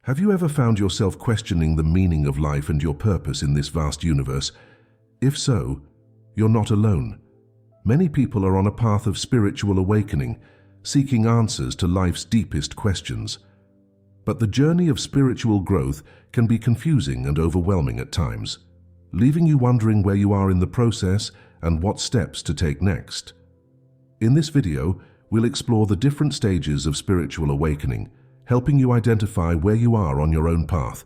Have you ever found yourself questioning the meaning of life and your purpose in this vast universe? If so, you're not alone. Many people are on a path of spiritual awakening, seeking answers to life's deepest questions. But the journey of spiritual growth can be confusing and overwhelming at times, leaving you wondering where you are in the process and what steps to take next. In this video, we'll explore the different stages of spiritual awakening, helping you identify where you are on your own path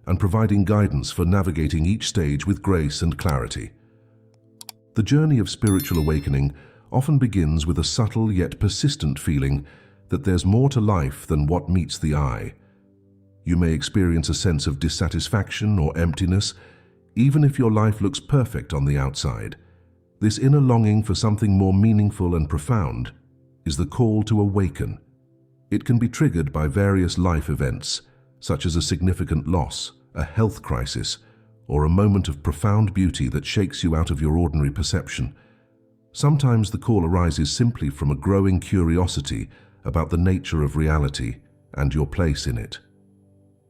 and providing guidance for navigating each stage with grace and clarity. The journey of spiritual awakening often begins with a subtle yet persistent feeling that there's more to life than what meets the eye. You may experience a sense of dissatisfaction or emptiness, even if your life looks perfect on the outside. This inner longing for something more meaningful and profound is the call to awaken. It can be triggered by various life events, such as a significant loss, a health crisis, or a moment of profound beauty that shakes you out of your ordinary perception. Sometimes the call arises simply from a growing curiosity about the nature of reality and your place in it.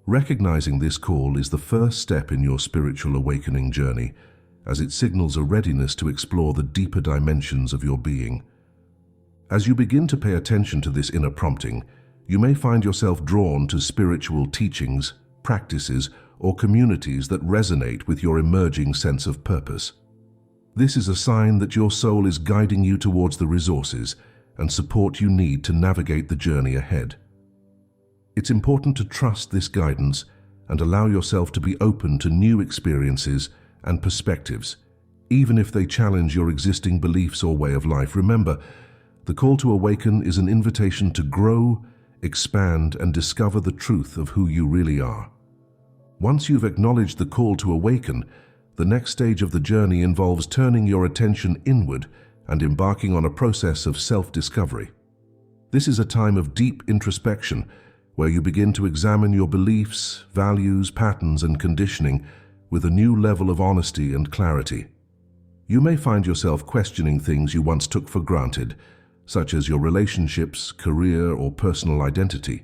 Recognizing this call is the first step in your spiritual awakening journey, as it signals a readiness to explore the deeper dimensions of your being. As you begin to pay attention to this inner prompting, you may find yourself drawn to spiritual teachings, practices, or communities that resonate with your emerging sense of purpose. This is a sign that your soul is guiding you towards the resources and support you need to navigate the journey ahead. It's important to trust this guidance and allow yourself to be open to new experiences and perspectives, even if they challenge your existing beliefs or way of life. Remember, the call to awaken is an invitation to grow, expand, and discover the truth of who you really are. Once you've acknowledged the call to awaken, the next stage of the journey involves turning your attention inward and embarking on a process of self-discovery. This is a time of deep introspection where you begin to examine your beliefs, values, patterns, and conditioning with a new level of honesty and clarity. You may find yourself questioning things you once took for granted, such as your relationships, career, or personal identity.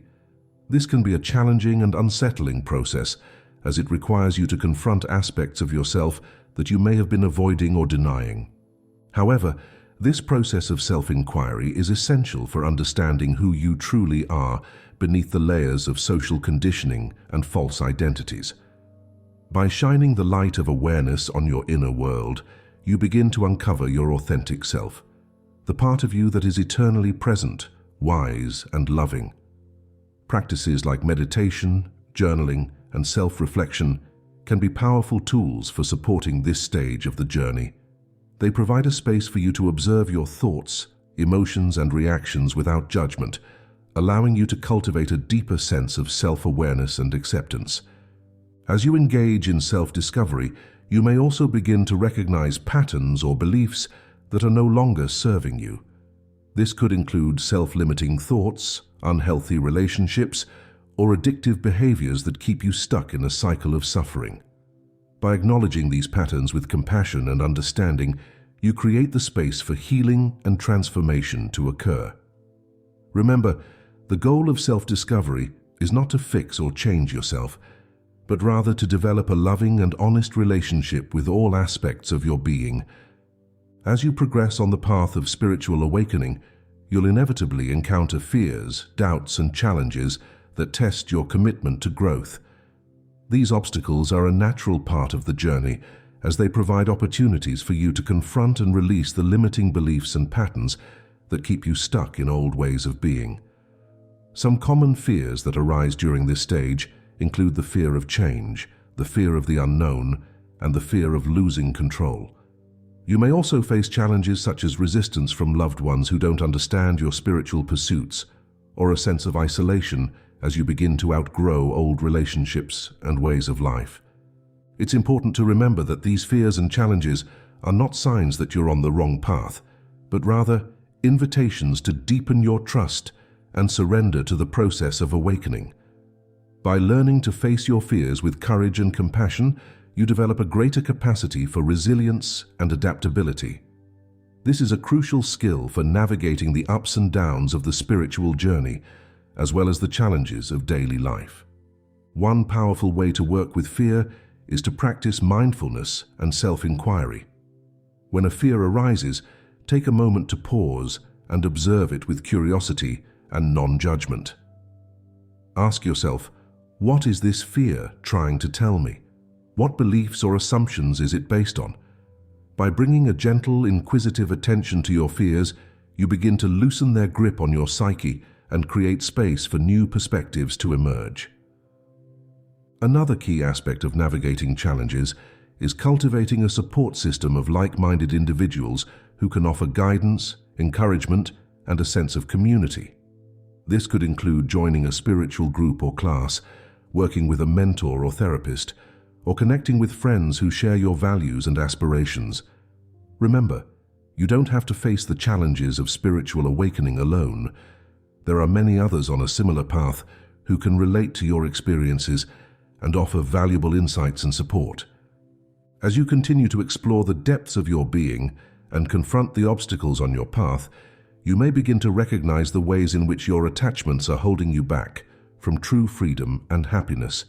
This can be a challenging and unsettling process, as it requires you to confront aspects of yourself that you may have been avoiding or denying. However, this process of self-inquiry is essential for understanding who you truly are beneath the layers of social conditioning and false identities. By shining the light of awareness on your inner world, you begin to uncover your authentic self, the part of you that is eternally present, wise, and loving. Practices like meditation, journaling, and self-reflection can be powerful tools for supporting this stage of the journey. They provide a space for you to observe your thoughts, emotions, and reactions without judgment, allowing you to cultivate a deeper sense of self-awareness and acceptance. As you engage in self-discovery, you may also begin to recognize patterns or beliefs that are no longer serving you. This could include self-limiting thoughts, unhealthy relationships, or addictive behaviors that keep you stuck in a cycle of suffering. By acknowledging these patterns with compassion and understanding, you create the space for healing and transformation to occur. Remember, the goal of self-discovery is not to fix or change yourself, but rather to develop a loving and honest relationship with all aspects of your being. As you progress on the path of spiritual awakening, you'll inevitably encounter fears, doubts, and challenges that test your commitment to growth. These obstacles are a natural part of the journey, as they provide opportunities for you to confront and release the limiting beliefs and patterns that keep you stuck in old ways of being. Some common fears that arise during this stage include the fear of change, the fear of the unknown, and the fear of losing control. You may also face challenges such as resistance from loved ones who don't understand your spiritual pursuits, or a sense of isolation as you begin to outgrow old relationships and ways of life. It's important to remember that these fears and challenges are not signs that you're on the wrong path, but rather invitations to deepen your trust and surrender to the process of awakening. By learning to face your fears with courage and compassion, you develop a greater capacity for resilience and adaptability. This is a crucial skill for navigating the ups and downs of the spiritual journey, as well as the challenges of daily life. One powerful way to work with fear is to practice mindfulness and self-inquiry. When a fear arises, take a moment to pause and observe it with curiosity and non-judgment. Ask yourself, what is this fear trying to tell me? What beliefs or assumptions is it based on? By bringing a gentle, inquisitive attention to your fears, you begin to loosen their grip on your psyche and create space for new perspectives to emerge. Another key aspect of navigating challenges is cultivating a support system of like-minded individuals who can offer guidance, encouragement, and a sense of community. This could include joining a spiritual group or class, working with a mentor or therapist, or connecting with friends who share your values and aspirations. Remember, you don't have to face the challenges of spiritual awakening alone. There are many others on a similar path who can relate to your experiences and offer valuable insights and support. As you continue to explore the depths of your being and confront the obstacles on your path, you may begin to recognize the ways in which your attachments are holding you back from true freedom and happiness.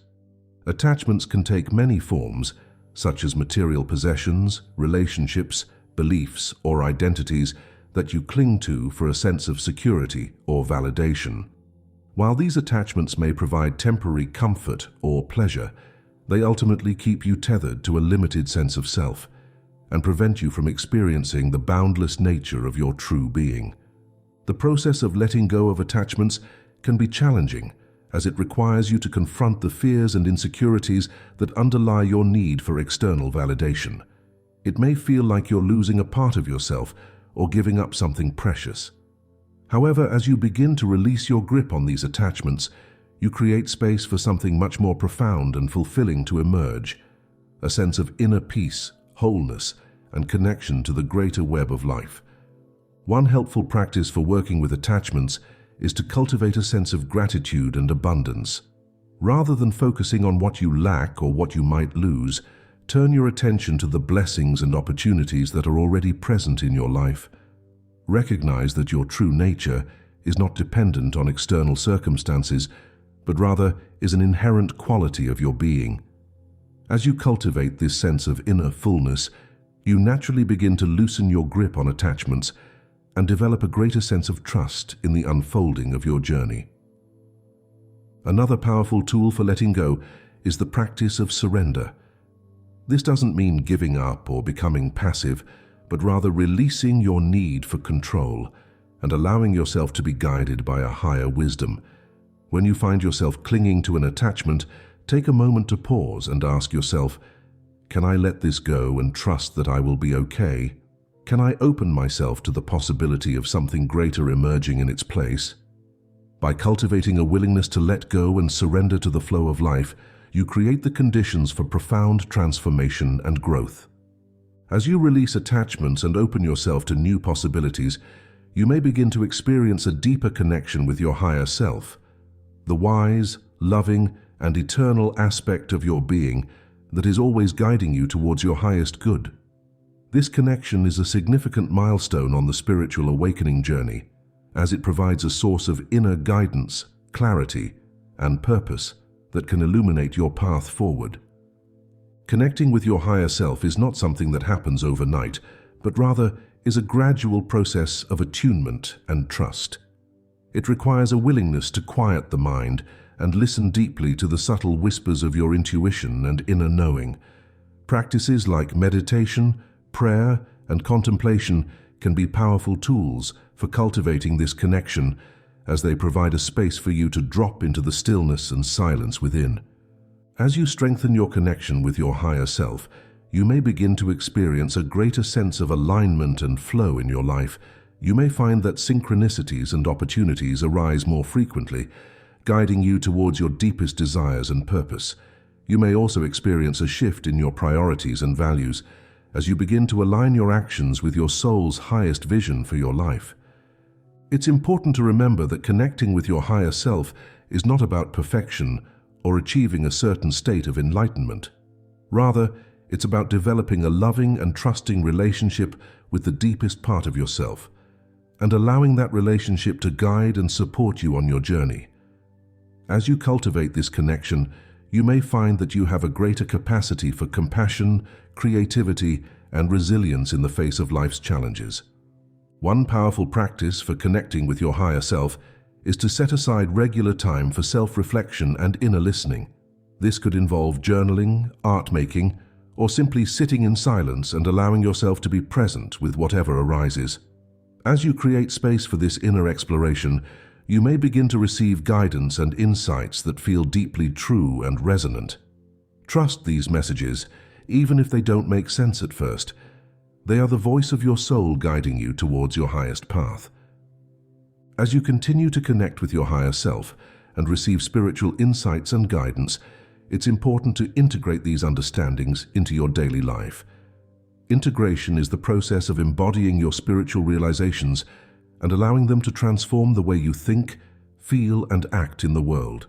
Attachments can take many forms, such as material possessions, relationships, beliefs, or identities that you cling to for a sense of security or validation. While these attachments may provide temporary comfort or pleasure, they ultimately keep you tethered to a limited sense of self and prevent you from experiencing the boundless nature of your true being. The process of letting go of attachments can be challenging, as it requires you to confront the fears and insecurities that underlie your need for external validation. It may feel like you're losing a part of yourself or giving up something precious. However, as you begin to release your grip on these attachments, you create space for something much more profound and fulfilling to emerge, a sense of inner peace, wholeness, and connection to the greater web of life. One helpful practice for working with attachments is to cultivate a sense of gratitude and abundance. Rather than focusing on what you lack or what you might lose, turn your attention to the blessings and opportunities that are already present in your life. Recognize that your true nature is not dependent on external circumstances, but rather is an inherent quality of your being. As you cultivate this sense of inner fullness, you naturally begin to loosen your grip on attachments and develop a greater sense of trust in the unfolding of your journey. Another powerful tool for letting go is the practice of surrender. This doesn't mean giving up or becoming passive, but rather releasing your need for control and allowing yourself to be guided by a higher wisdom. When you find yourself clinging to an attachment, take a moment to pause and ask yourself, can I let this go and trust that I will be okay? Can I open myself to the possibility of something greater emerging in its place? By cultivating a willingness to let go and surrender to the flow of life, you create the conditions for profound transformation and growth. As you release attachments and open yourself to new possibilities, you may begin to experience a deeper connection with your higher self, the wise, loving, and eternal aspect of your being that is always guiding you towards your highest good. This connection is a significant milestone on the spiritual awakening journey, as it provides a source of inner guidance, clarity, and purpose that can illuminate your path forward. Connecting with your higher self is not something that happens overnight, but rather is a gradual process of attunement and trust. It requires a willingness to quiet the mind and listen deeply to the subtle whispers of your intuition and inner knowing. Practices like meditation, prayer, and contemplation can be powerful tools for cultivating this connection, as they provide a space for you to drop into the stillness and silence within. As you strengthen your connection with your higher self, you may begin to experience a greater sense of alignment and flow in your life. You may find that synchronicities and opportunities arise more frequently, guiding you towards your deepest desires and purpose. You may also experience a shift in your priorities and values, as you begin to align your actions with your soul's highest vision for your life. It's important to remember that connecting with your higher self is not about perfection or achieving a certain state of enlightenment. Rather, it's about developing a loving and trusting relationship with the deepest part of yourself, and allowing that relationship to guide and support you on your journey. As you cultivate this connection, you may find that you have a greater capacity for compassion, creativity, and resilience in the face of life's challenges. One powerful practice for connecting with your higher self is to set aside regular time for self-reflection and inner listening. This could involve journaling, art making, or simply sitting in silence and allowing yourself to be present with whatever arises. As you create space for this inner exploration, you may begin to receive guidance and insights that feel deeply true and resonant. Trust these messages, even if they don't make sense at first. They are the voice of your soul guiding you towards your highest path. As you continue to connect with your higher self and receive spiritual insights and guidance, it's important to integrate these understandings into your daily life. Integration is the process of embodying your spiritual realizations and allowing them to transform the way you think, feel, and act in the world.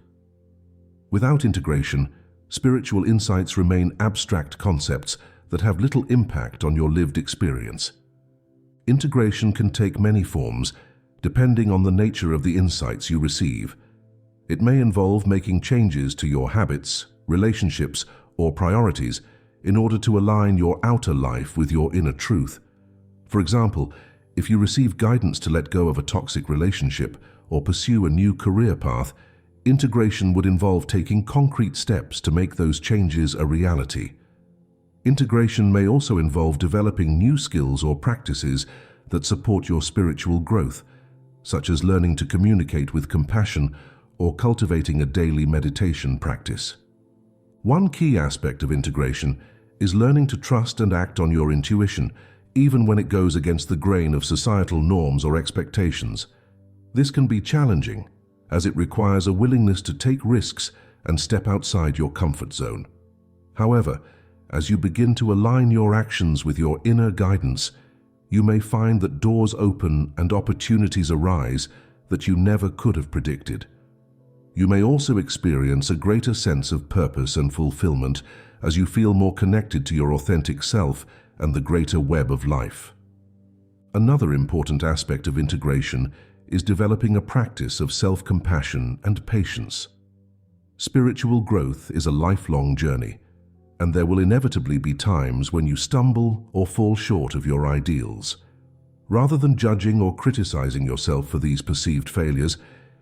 Without integration, spiritual insights remain abstract concepts that have little impact on your lived experience. Integration can take many forms, depending on the nature of the insights you receive. It may involve making changes to your habits, relationships, or priorities in order to align your outer life with your inner truth. For example, if you receive guidance to let go of a toxic relationship or pursue a new career path, integration would involve taking concrete steps to make those changes a reality. Integration may also involve developing new skills or practices that support your spiritual growth, such as learning to communicate with compassion or cultivating a daily meditation practice. One key aspect of integration is learning to trust and act on your intuition, even when it goes against the grain of societal norms or expectations. This can be challenging, as it requires a willingness to take risks and step outside your comfort zone. However, as you begin to align your actions with your inner guidance, you may find that doors open and opportunities arise that you never could have predicted. You may also experience a greater sense of purpose and fulfillment as you feel more connected to your authentic self and the greater web of life. Another important aspect of integration is developing a practice of self-compassion and patience. Spiritual growth is a lifelong journey, and there will inevitably be times when you stumble or fall short of your ideals. Rather than judging or criticizing yourself for these perceived failures,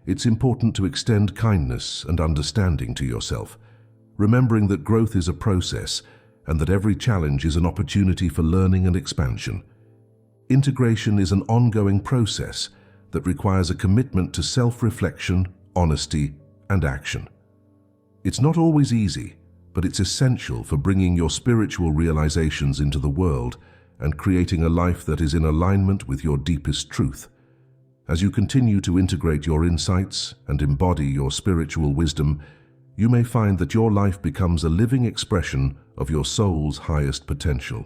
it's important to extend kindness and understanding to yourself, remembering that growth is a process and that every challenge is an opportunity for learning and expansion. Integration is an ongoing process that requires a commitment to self-reflection, honesty, and action. It's not always easy, but it's essential for bringing your spiritual realizations into the world and creating a life that is in alignment with your deepest truth. As you continue to integrate your insights and embody your spiritual wisdom, you may find that your life becomes a living expression of your soul's highest potential.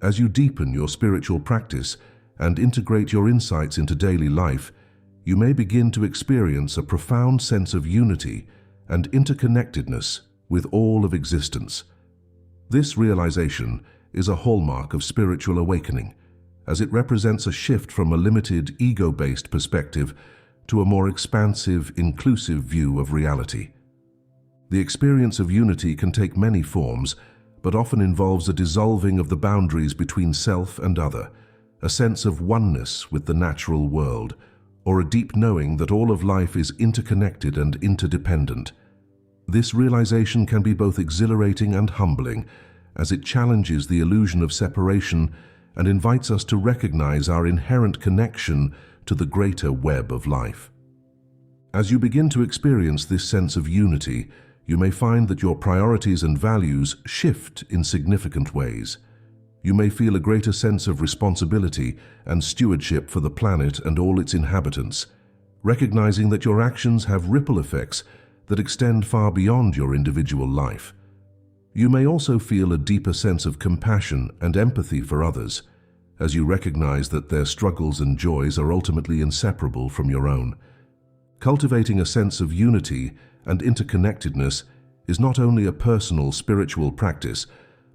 As you deepen your spiritual practice and integrate your insights into daily life, you may begin to experience a profound sense of unity and interconnectedness with all of existence. This realization is a hallmark of spiritual awakening, as it represents a shift from a limited, ego-based perspective to a more expansive, inclusive view of reality. The experience of unity can take many forms, but often involves a dissolving of the boundaries between self and other, a sense of oneness with the natural world, or a deep knowing that all of life is interconnected and interdependent. This realization can be both exhilarating and humbling, as it challenges the illusion of separation and invites us to recognize our inherent connection to the greater web of life. As you begin to experience this sense of unity, you may find that your priorities and values shift in significant ways. You may feel a greater sense of responsibility and stewardship for the planet and all its inhabitants, recognizing that your actions have ripple effects that extend far beyond your individual life. You may also feel a deeper sense of compassion and empathy for others, as you recognize that their struggles and joys are ultimately inseparable from your own. Cultivating a sense of unity and interconnectedness is not only a personal spiritual practice,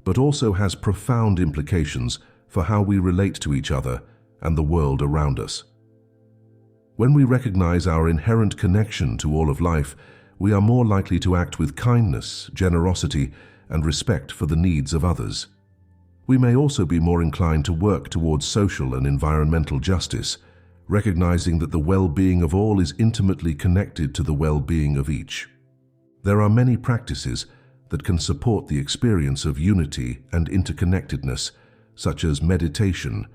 but also has profound implications for how we relate to each other and the world around us. When we recognize our inherent connection to all of life, we are more likely to act with kindness, generosity, and respect for the needs of others. We may also be more inclined to work towards social and environmental justice, recognizing that the well-being of all is intimately connected to the well-being of each. There are many practices that can support the experience of unity and interconnectedness, such as meditation,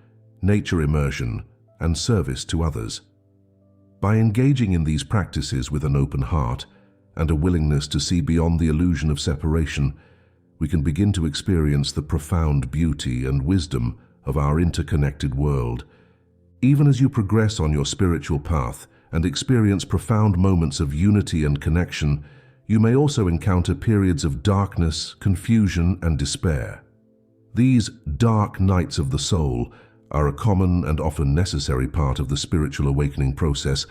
nature immersion, and service to others. By engaging in these practices with an open heart and a willingness to see beyond the illusion of separation, we can begin to experience the profound beauty and wisdom of our interconnected world. Even as you progress on your spiritual path and experience profound moments of unity and connection, you may also encounter periods of darkness, confusion, and despair. These dark nights of the soul are a common and often necessary part of the spiritual awakening process,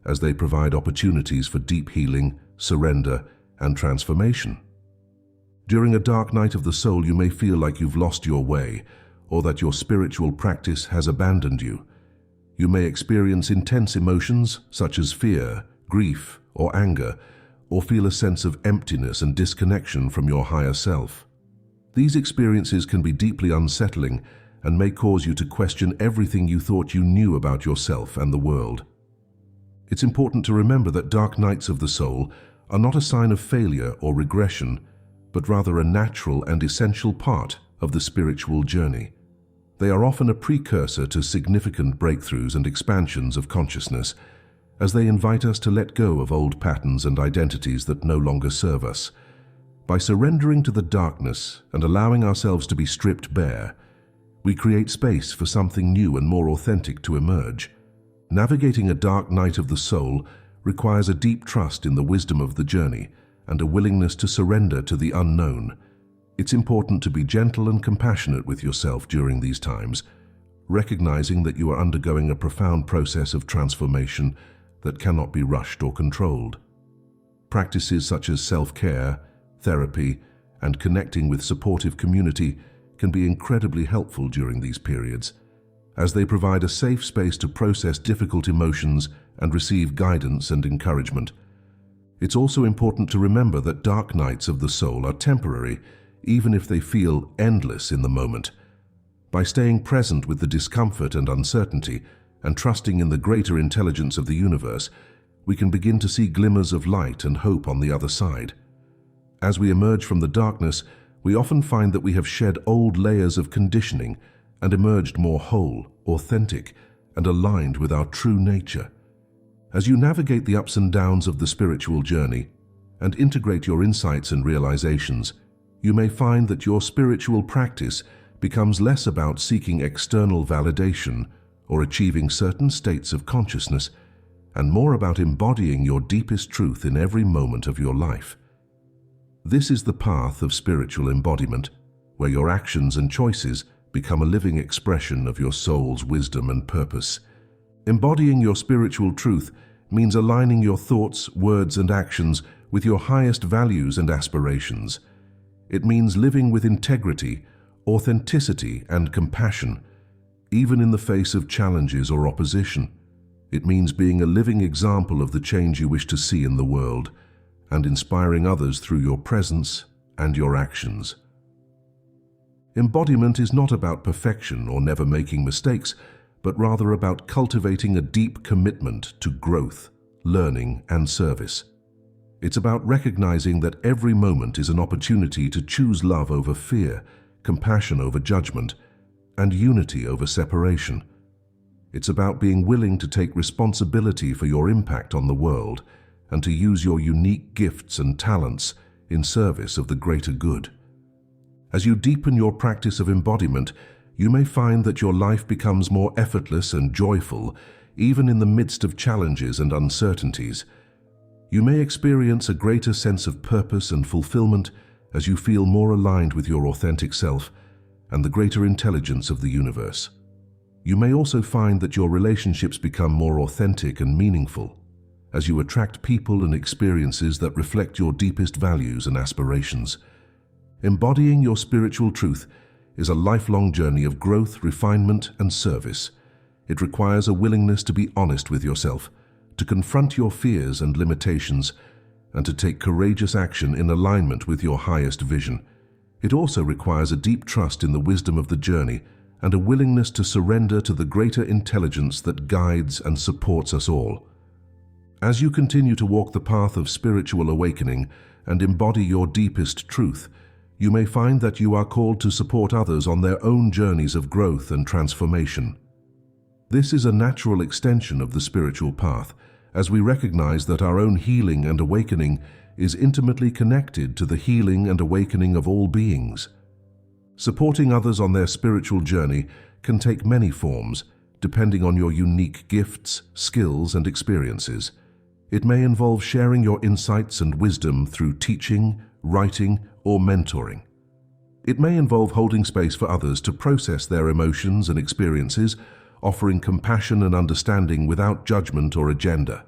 as they provide opportunities for deep healing, surrender, and transformation. During a dark night of the soul, you may feel like you've lost your way, or that your spiritual practice has abandoned you. You may experience intense emotions such as fear, grief, or anger, or feel a sense of emptiness and disconnection from your higher self. These experiences can be deeply unsettling and may cause you to question everything you thought you knew about yourself and the world. It's important to remember that dark nights of the soul are not a sign of failure or regression, but rather a natural and essential part of the spiritual journey. They are often a precursor to significant breakthroughs and expansions of consciousness, as they invite us to let go of old patterns and identities that no longer serve us. By surrendering to the darkness and allowing ourselves to be stripped bare, we create space for something new and more authentic to emerge. Navigating a dark night of the soul requires a deep trust in the wisdom of the journey and a willingness to surrender to the unknown. It's important to be gentle and compassionate with yourself during these times, recognizing that you are undergoing a profound process of transformation that cannot be rushed or controlled. Practices such as self-care, therapy, and connecting with supportive community can be incredibly helpful during these periods, as they provide a safe space to process difficult emotions and receive guidance and encouragement. It's also important to remember that dark nights of the soul are temporary, even if they feel endless in the moment. By staying present with the discomfort and uncertainty, and trusting in the greater intelligence of the universe, we can begin to see glimmers of light and hope on the other side. As we emerge from the darkness, we often find that we have shed old layers of conditioning and emerged more whole, authentic, and aligned with our true nature. As you navigate the ups and downs of the spiritual journey and integrate your insights and realizations, you may find that your spiritual practice becomes less about seeking external validation or achieving certain states of consciousness, and more about embodying your deepest truth in every moment of your life. This is the path of spiritual embodiment, where your actions and choices become a living expression of your soul's wisdom and purpose. Embodying your spiritual truth means aligning your thoughts, words, and actions with your highest values and aspirations. It means living with integrity, authenticity, and compassion, even in the face of challenges or opposition. It means being a living example of the change you wish to see in the world, and inspiring others through your presence and your actions. Embodiment is not about perfection or never making mistakes, but rather about cultivating a deep commitment to growth, learning, and service. It's about recognizing that every moment is an opportunity to choose love over fear, compassion over judgment, and unity over separation. It's about being willing to take responsibility for your impact on the world and to use your unique gifts and talents in service of the greater good. As you deepen your practice of embodiment, you may find that your life becomes more effortless and joyful, even in the midst of challenges and uncertainties. You may experience a greater sense of purpose and fulfillment as you feel more aligned with your authentic self and the greater intelligence of the universe. You may also find that your relationships become more authentic and meaningful as you attract people and experiences that reflect your deepest values and aspirations. Embodying your spiritual truth is a lifelong journey of growth, refinement, and service. It requires a willingness to be honest with yourself, to confront your fears and limitations, and to take courageous action in alignment with your highest vision. It also requires a deep trust in the wisdom of the journey and a willingness to surrender to the greater intelligence that guides and supports us all. As you continue to walk the path of spiritual awakening and embody your deepest truth, you may find that you are called to support others on their own journeys of growth and transformation. This is a natural extension of the spiritual path, as we recognize that our own healing and awakening is intimately connected to the healing and awakening of all beings. Supporting others on their spiritual journey can take many forms, depending on your unique gifts, skills, and experiences. It may involve sharing your insights and wisdom through teaching, writing, or mentoring. It may involve holding space for others to process their emotions and experiences, offering compassion and understanding without judgment or agenda.